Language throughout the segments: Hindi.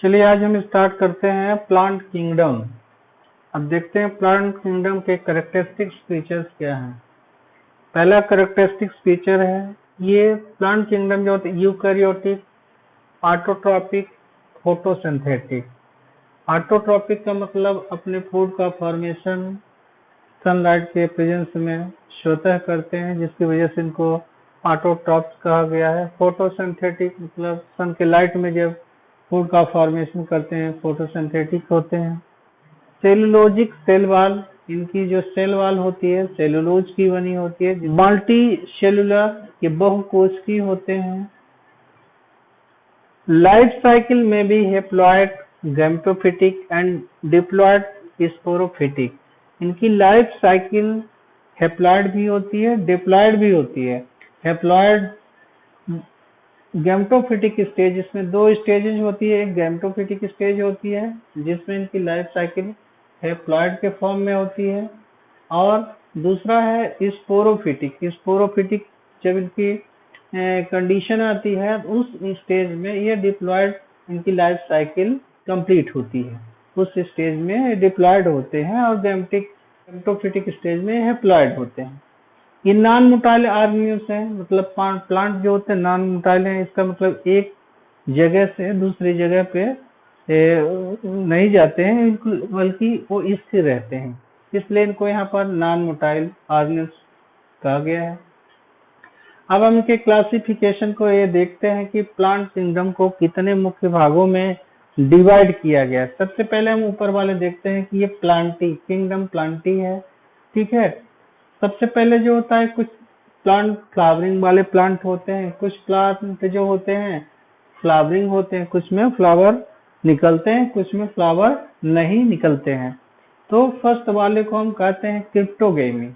चलिए आज हम स्टार्ट करते हैं प्लांट किंगडम। अब देखते हैं प्लांट किंगडम के कैरेक्टरिस्टिक्स फीचर्स क्या हैं। पहला कैरेक्टरिस्टिक्स फीचर है ये प्लांट किंगडम जो होते हैं यूकैरियोटिक, ऑटोट्रॉपिक, फोटोसिंथेटिक। ऑटोट्रॉपिक का मतलब अपने फूड का फॉर्मेशन सनलाइट के प्रेजेंस में स्वतः करते हैं, जिसकी वजह से इनको ऑटोट्रॉप्स कहा गया है। फोटोसिंथेटिक मतलब सन के लाइट में जब फूड का फॉर्मेशन करते हैं फोटोसिंथेटिक होते हैं। सेलुलोजिक सेल वाल, इनकी जो सेल वाल होती है सेलुलोज की बनी होती है। मल्टी सेलुलर, ये बहुकोशिकीय होते हैं। लाइफ साइकिल में भी haploid, gametophytic and diploid sporophytic. इनकी लाइफ साइकिल हेप्लॉइड भी होती है, डिप्लॉइड भी होती है। हेप्लॉइड गैमेटोफिटिक स्टेज, इसमें दो स्टेजेस होती है। एक गैमेटोफिटिक स्टेज होती है जिसमें इनकी लाइफ साइकिल हेप्लॉइड के फॉर्म में होती है, और दूसरा है स्पोरोफिटिक। स्पोरोफिटिक जब इनकी कंडीशन आती है उस स्टेज में ये डिप्लॉइड, इनकी लाइफ साइकिल कंप्लीट होती है, उस स्टेज में डिप्लॉइड होते हैं, और गैमेटोफिटिक स्टेज में हेप्लॉइड होते हैं। ये नॉन मोटाइल ऑर्गेनिल्स हैं, मतलब प्लांट जो होते हैं नॉन मोटाइल हैं। इसका मतलब एक जगह से दूसरी जगह पे नहीं जाते हैं, बल्कि वो स्थिर रहते हैं, इसलिए इनको यहाँ पर नॉन मोटाइल ऑर्गेनिल्स कहा गया है। अब हम इनके क्लासिफिकेशन को ये देखते हैं कि प्लांट किंगडम को कितने मुख्य भागों में डिवाइड किया गया है। सबसे पहले हम ऊपर वाले देखते हैं कि ये प्लांटी किंगडम प्लांटी है, ठीक है। सबसे पहले जो होता है, कुछ प्लांट फ्लावरिंग वाले प्लांट होते हैं, कुछ प्लांट जो होते हैं फ्लावरिंग होते हैं, कुछ में फ्लावर निकलते हैं, कुछ में फ्लावर नहीं निकलते हैं। तो फर्स्ट वाले को हम कहते हैं क्रिप्टोगेमी,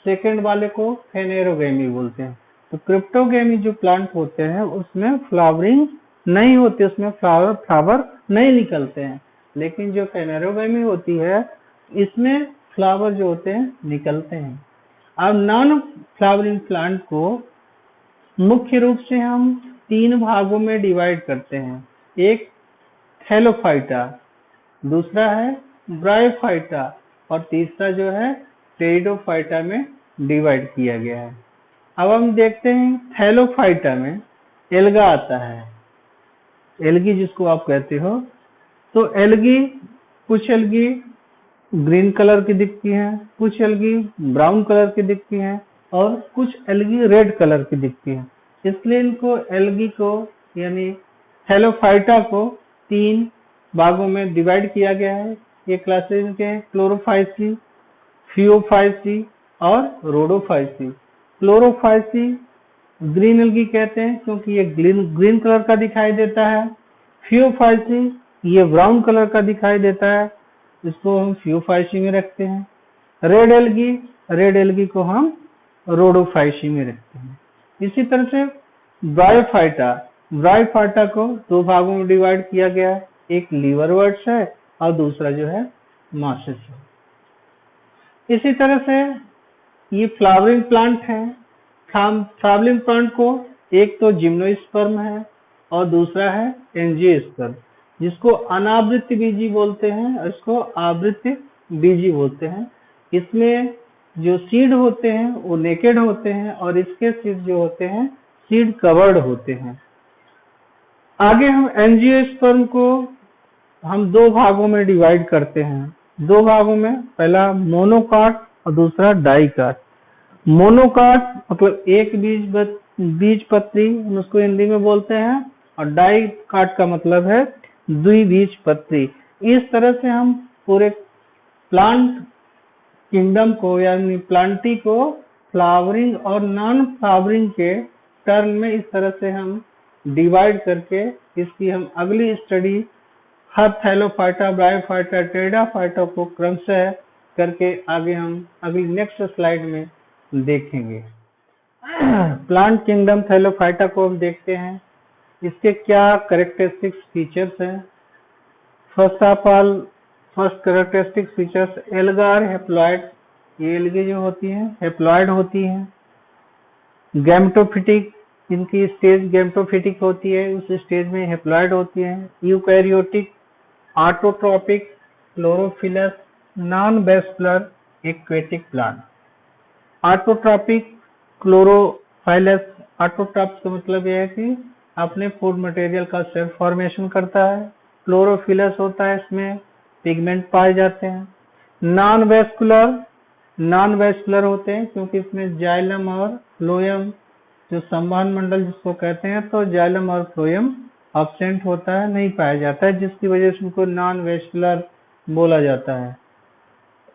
सेकंड वाले को फेनेरोगेमी बोलते हैं। तो क्रिप्टोगेमी जो प्लांट होते हैं उसमें फ्लावरिंग नहीं होती, उसमें फ्लावर नहीं निकलते हैं। लेकिन जो फेनेरोगेमी होती है इसमें फ्लावर जो होते हैं निकलते हैं। अब नॉन फ्लावरिंग प्लांट को मुख्य रूप से हम तीन भागों में डिवाइड करते हैं। एक थैलोफाइटा, दूसरा है ब्रायोफाइटा, और तीसरा जो है टेरिडोफाइटा में डिवाइड किया गया है। अब हम देखते हैं थैलोफाइटा में एल्गा आता है, एल्गी जिसको आप कहते हो। तो एल्गी, कुछ एल्गी ग्रीन कलर की दिखती हैं, कुछ एल्गी ब्राउन कलर की दिखती हैं, और कुछ एल्गी रेड कलर की दिखती हैं। इसलिए इनको एल्गी को यानी थैलोफाइटा को तीन भागों में डिवाइड किया गया है। ये क्लासेस के क्लोरोफाइसी, फियोफाइसी और रोडोफाइसी। क्लोरोफाइसी ग्रीन एल्गी कहते हैं क्योंकि ये ग्रीन कलर का दिखाई देता है। फियोफाइसी ये ब्राउन कलर का दिखाई देता है, इसको हम फियोफाइसी में रखते हैं। रेड एल्गी को हम रोडोफाइसी में रखते हैं। इसी तरह से ब्रायोफाइटा को दो भागों में डिवाइड किया गया है, एक लीवरवर्ट्स है और दूसरा जो है मॉसेस है। इसी तरह से ये फ्लावरिंग प्लांट है। फ्लावरिंग प्लांट को एक तो जिम्नोस्पर्म है और दूसरा है एंजियोस्पर्म, जिसको अनावृत बीजी बोलते हैं और इसको आवृत बीजी बोलते हैं। इसमें जो सीड होते हैं वो नेकेड होते हैं, और इसके सीड जो होते हैं सीड कवर्ड होते हैं। आगे हम एंजियोस्पर्म को हम दो भागों में डिवाइड करते हैं, दो भागों में, पहला मोनोकाट और दूसरा डाइकाट। मोनोकाट मतलब एक बीज पत्री, हम उसको हिंदी में बोलते हैं, और डाइकाट का मतलब है द्विबीजपत्री। इस तरह से हम पूरे प्लांट किंगडम को यानी प्लांटी को फ्लावरिंग और नॉन फ्लावरिंग के टर्म में इस तरह से हम डिवाइड करके इसकी हम अगली स्टडी हर थैलोफाइटा, ब्रायोफाइटा, टेरिडोफाइटा को क्रमशः करके आगे हम अगली नेक्स्ट स्लाइड में देखेंगे। प्लांट किंगडम थैलोफाइटा को हम देखते हैं, इसके क्या कैरेक्टरिस्टिक्स फीचर्स हैं। First of all, first characteristic features Elgar haploid, ये एल्गी जो होती हैं हेप्लॉइड होती हैं। गैमेटोफिटिक, इनकी स्टेज गैमेटोफिटिक होती है, उस स्टेज में हेप्लॉइड होती है। Eukaryotic, autotrophic, chlorophyllous, non vascular, aquatic plant. Autotrophic, chlorophyllous. Autotrophs का मतलब यह है कि अपने फूड मटेरियल का सेल्फ फॉर्मेशन करता है। क्लोरोफिलस होता है, इसमें पिगमेंट पाए जाते हैं। नॉन वेस्कुलर, नॉन वेस्कुलर होते हैं क्योंकि इसमें जाइलम और फ्लोएम जो संवहन मंडल जिसको कहते हैं, तो जाइलम और फ्लोएम एब्सेंट होता है, नहीं पाया जाता है, जिसकी वजह से उनको नॉन वेस्कुलर बोला जाता है।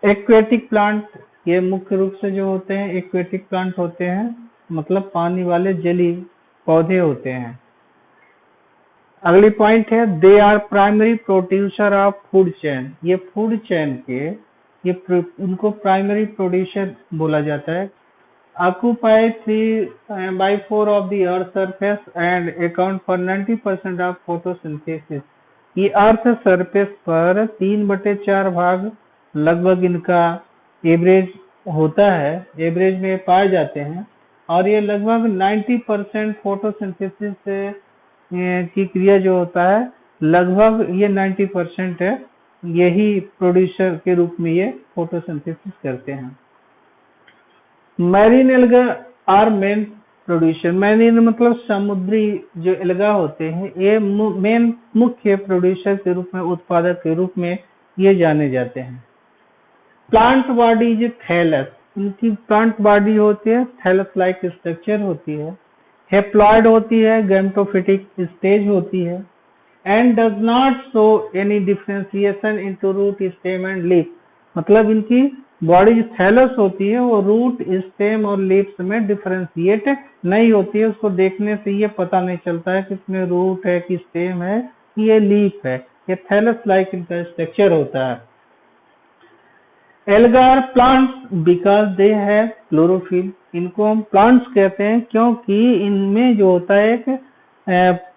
एक्वेटिक प्लांट, ये मुख्य रूप से जो होते हैं एक्वेटिक प्लांट होते हैं, मतलब पानी वाले जली पौधे होते हैं। अगली पॉइंट है they are primary producer of food chain. ये फूड चेन के उनको प्राइमरी प्रोड्यूसर बोला जाता है। Occupy 3/4 of the earth surface and account for 90% of photosynthesis. ये अर्थ सरफेस पर 3/4 भाग लगभग इनका एवरेज होता है, एवरेज में पाए जाते हैं, और ये लगभग 90% फोटोसिंथेसिस से की क्रिया जो होता है, लगभग ये 90% है, यही प्रोड्यूसर के रूप में ये फोटोसिंथेसिस करते हैं। Marine alga are main producer. Marine मतलब समुद्री जो एल्गा होते हैं, ये मेन मुख्य प्रोड्यूसर के रूप में, उत्पादक के रूप में ये जाने जाते हैं। Plant body is thallus. इनकी प्लांट बॉडी होती है, थैलस लाइक स्ट्रक्चर होती है, हेप्लॉइड होती है, गैमेटोफिटिक स्टेज होती है, and does not show any differentiation into root, stem and leaf. मतलब इनकी बॉडी जो थैलस होती है वो रूट, स्टेम और लीव्स में डिफरेंशिएट नहीं होती है। उसको देखने से ये पता नहीं चलता है कि इसमें रूट है कि स्टेम है कि ये लीफ है। ये थैलस लाइक इनका स्ट्रक्चर होता है। Elgar plants because they have chlorophyll. इनको हम प्लांट्स कहते हैं क्योंकि इनमें जो होता है एक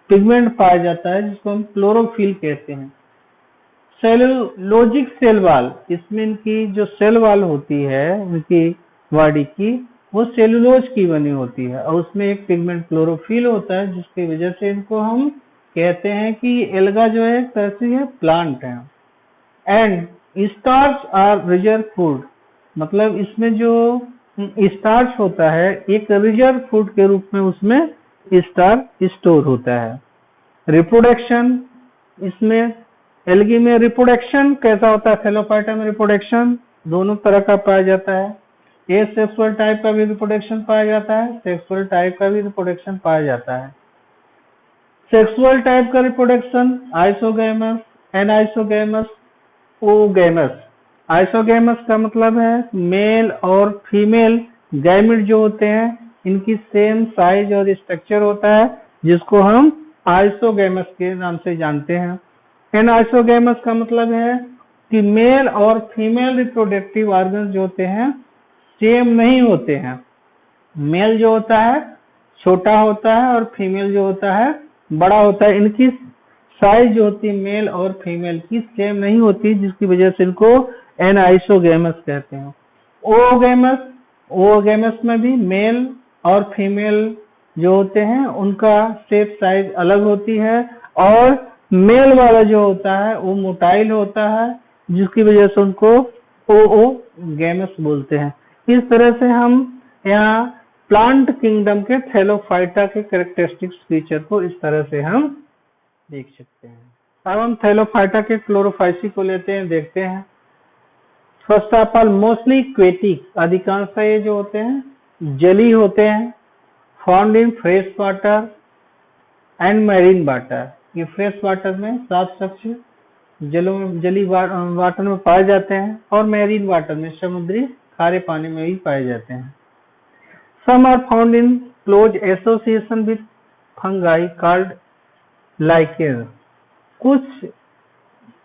पिगमेंट पाया जाता है जिसको हम क्लोरोफिल कहते हैं। सेलुलोजिक सेल वॉल, इसमें इनकी जो सेल वॉल होती है इनकी बॉडी की, वो सेलुलोज की बनी होती है और उसमें एक पिगमेंट क्लोरोफिल होता है, जिसकी वजह से इनको हम कहते हैं कि एल्गा जो है एक तरह से ये प्लांट है। And starch are reserve food. मतलब इसमें जो स्टार्च होता है एक रिजर्व फूड के रूप में उसमें स्टार्च स्टोर होता है। रिप्रोडक्शन, इसमें एल्गी में रिप्रोडक्शन कैसा होता है? थैलोफाइटा में रिप्रोडक्शन दोनों तरह का पाया जाता है। ए सेक्सुअल टाइप का भी रिप्रोडक्शन पाया जाता है, सेक्सुअल टाइप का भी रिप्रोडक्शन पाया जाता है। सेक्सुअल टाइप का reproduction isogamous, anisogamous, oogamous. Isogamous का मतलब है मेल और फीमेल गैमेट जो होते हैं इनकी सेम साइज और स्ट्रक्चर होता है, जिसको हम आइसोगैमस के नाम से जानते हैं। एनाइसोगैमस का मतलब है कि मेल और फीमेल रिप्रोडक्टिव ऑर्गन्स जो होते हैं सेम नहीं होते हैं। मेल जो होता है छोटा होता है और फीमेल जो होता है बड़ा होता है। इनकी साइज जो होती है मेल और फीमेल की सेम नहीं होती, जिसकी वजह से इनको एनाइसोगैमस कहते हैं। ओगैमस, ओगैमस में भी मेल और फीमेल जो होते हैं उनका शेप साइज अलग होती है, और मेल वाला जो होता है वो मोटाइल होता है, जिसकी वजह से उनको ओगैमस बोलते हैं। इस तरह से हम यहाँ प्लांट किंगडम के थैलोफाइटा के कैरेक्टरिस्टिक्स फीचर को इस तरह से हम देख सकते हैं। अब हम थैलोफाइटा के क्लोरोफाइसी को लेते हैं, देखते हैं। First of all mostly aquatic, अधिकांशतः ये जो होते हैं जली होते हैं। Found in fresh water and marine water. ये फ्रेश वाटर में साफ स्वच्छ जली वाटर में पाए जाते हैं, और मैरीन वाटर में समुद्री खारे पानी में भी पाए जाते हैं। Some are found in close association with fungi called lichen. कुछ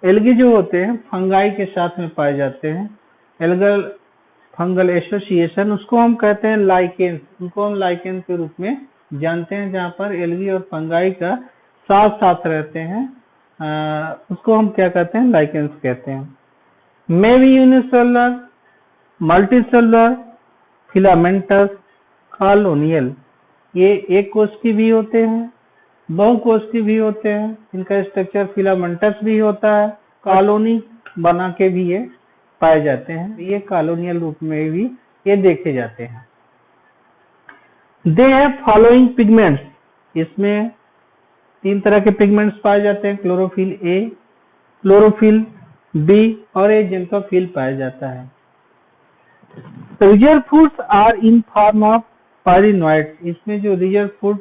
एल्गी जो होते हैं फंगाई के साथ में पाए जाते हैं, एल्गल फंगल एसोसिएशन, उसको हम कहते हैं लाइकेन। उनको हम लाइकेन के रूप में जानते हैं, जहाँ पर एल्गी और फंगाई का साथ साथ रहते हैं, उसको हम क्या कहते हैं? लाइकेन्स कहते हैं। May be unicellular, multicellular, filamentous, colonial. ये एक कोशिकी भी होते हैं, बहुकोशिकीय भी होते हैं। इनका स्ट्रक्चर फिलामेंटस भी होता है, कॉलोनी बना के भी ये पाए जाते हैं। ये कॉलोनियल रूप में भी ये देखे जाते हैं। दे हैव फॉलोइंग पिगमेंट्स, इसमें 3 तरह के पिगमेंट्स पाए जाते हैं, क्लोरोफिल ए, क्लोरोफिल बी और एजेंथोफिल पाया जाता है। Reserve foods are in form of pyrenoids, इसमें जो रिजर्व फूड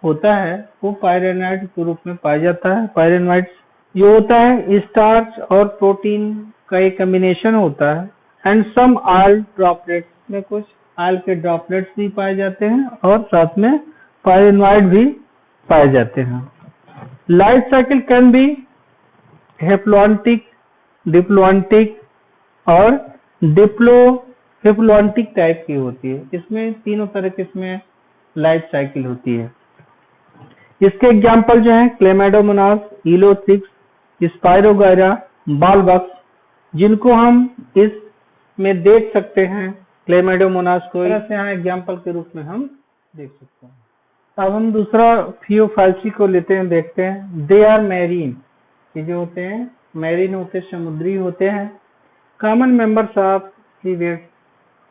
होता है वो पायरेनोइड के रूप में पाया जाता है। पायरेनोइड्स जो होता है स्टार्च और प्रोटीन का एक कॉम्बिनेशन होता है। एंड सम ऑयल ड्रॉपलेट्स, में कुछ ऑयल के ड्रॉपलेट्स भी पाए जाते हैं और साथ में पायरेनोइड भी पाए जाते हैं। Life cycle can be haplontic, diplontic और डिप्लोहेप्लोन्टिक टाइप की होती है। इसमें तीनों तरह की इसमें लाइफ साइकिल होती है। इसके एग्जाम्पल जो है क्लेमाइडोमोनास, इलोथ्रिक्स, स्पाइरोगायरा, बालबक्स, जिनको हम इसमें देख सकते हैं। क्लेमाइडोमोनास को इस तरह से यहाँ एग्जाम्पल के रूप में हम देख सकते हैं। अब हम दूसरा फियोफाइसी को लेते हैं, देखते हैं। दे आर मैरीन, ये जो होते हैं मैरीन होते हैं, समुद्री होते हैं। कॉमन मेंबर्स ऑफ सीवेट्स,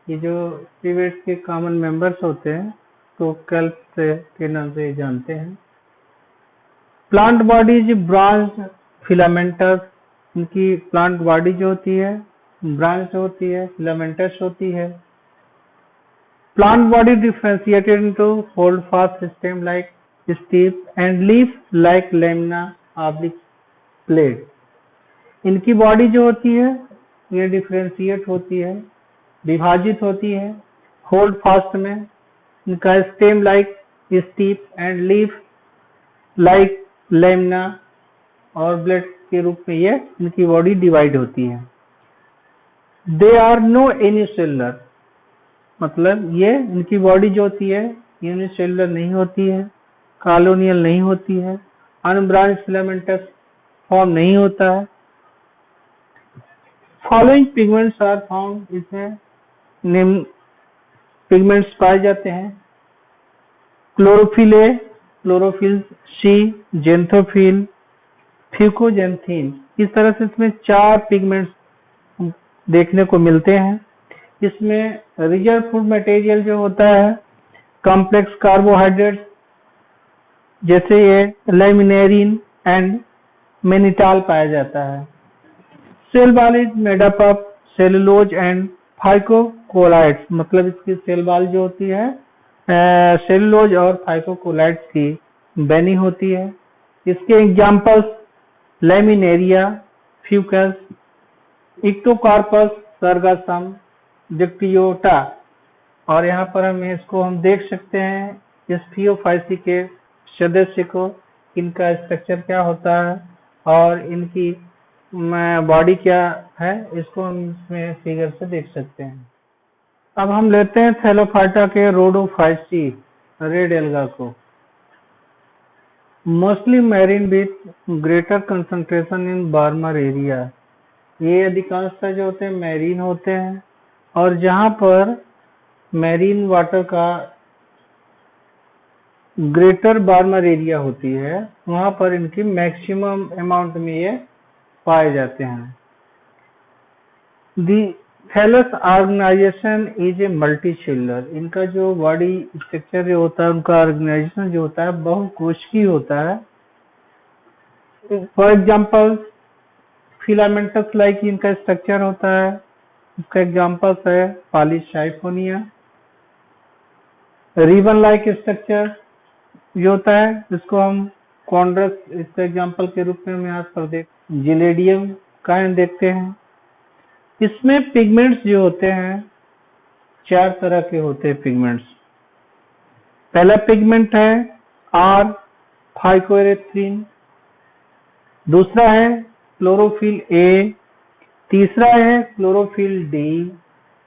ये जो सीवेट्स के कॉमन मेंबर्स होते हैं तो केल्प के नाम से जानते हैं। प्लांट बॉडीज ब्रांच फिलामेंटस, इनकी प्लांट बॉडी जो होती है ब्रांच होती है, फिलामेंटस होती है। Plant body differentiated into holdfast system like stipe and leaf like lamina oblique plate. इनकी बॉडी जो होती है ये डिफरेंशिएट होती है, विभाजित होती है होल्ड फास्ट में। इनका stem like stipe and leaf like lamina और ब्लेड के रूप में ये इनकी बॉडी डिवाइड होती है। दे आर नो यूनिसेलुलर, मतलब ये इनकी बॉडी जो होती है यूनिसेलुलर नहीं होती है, कॉलोनियल नहीं होती है, अनब्रांच फिलामेंटस फॉर्म नहीं होता है। फॉलोइंग पिगमेंट्स आर फाउंड, इसमें निम्न पिगमेंट्स पाए जाते हैं। Chlorophyll A, chlorophyll C, xanthophyll, फ्यूकोजेंथीन। इस तरह से इसमें 4 पिगमेंट्स देखने को मिलते हैं। इसमें रिजर्व फूड मटेरियल जो होता है कॉम्प्लेक्स कार्बोहाइड्रेट्स जैसे ये लैमिनेरिन एंड मेनिटाल पाया जाता है। Cell wall is made up of cellulose and phycocolloids, मतलब इसकी सेल वॉल जो होती है सेलुलोज और फाइकोकोलाइड्स की बनी होती है। इसके एग्जाम्पल्स लैमिनेरिया, फ्यूकस, इक्टोकार्पस, सर्गासम, डिक्टियोटा। और यहाँ पर हम देख सकते हैं इस फियोफाइसी के सदस्य को, इनका स्ट्रक्चर क्या होता है और इनकी बॉडी क्या है, इसको हम इसमें फिगर से देख सकते हैं। अब हम लेते हैं थैलोफाइटा के रोडोफाइसी रेड एल्गा को। Mostly marine with greater concentration in warmer area, ये अधिकांशतः जो होते हैं मैरीन होते हैं और जहां पर मैरीन वाटर का ग्रेटर वार्मर एरिया होती है वहां पर इनकी मैक्सिमम अमाउंट में ये पाए जाते हैं। The thallus organisation is a multicellular, इनका जो बॉडी स्ट्रक्चर जो होता है उनका ऑर्गेनाइजेशन जो होता है बहुकोशिकीय होता है। फॉर एग्जांपल फिलामेंटस लाइक इनका स्ट्रक्चर होता है, इसका एग्जांपल्स है पॉलीसाइफोनिया। रिबन लाइक स्ट्रक्चर जो होता है जिसको हम कॉन्ड्रस, इसका एग्जांपल के रूप में हम यहाँ पर जिलेडियम का देखते हैं। इसमें पिगमेंट्स जो होते हैं 4 तरह के होते हैं पिगमेंट्स। पहला पिगमेंट है आर फाइकोएरिथ्रिन, दूसरा है क्लोरोफिल ए, तीसरा है क्लोरोफिल डी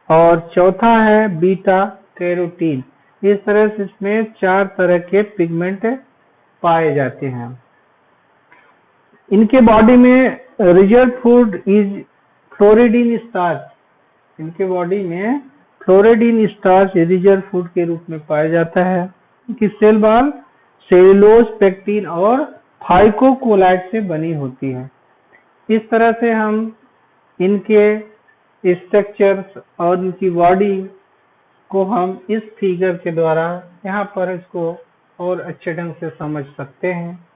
और चौथा है बीटा कैरोटीन। इस तरह से इसमें 4 तरह के पिगमेंट पाए जाते हैं। इनके बॉडी में रिजर्व फूड इज फ्लोरिडीन स्टार्च, इनके बॉडी में फ्लोरिडीन स्टार्च रिजर्व फूड के रूप में पाया जाता है। कि सेल वॉल सेलुलोज, पेक्टिन और फाइकोकोलाइट से बनी होती है। इस तरह से हम इनके स्ट्रक्चर्स और इनकी बॉडी को हम इस फिगर के द्वारा यहाँ पर इसको और अच्छे ढंग से समझ सकते हैं।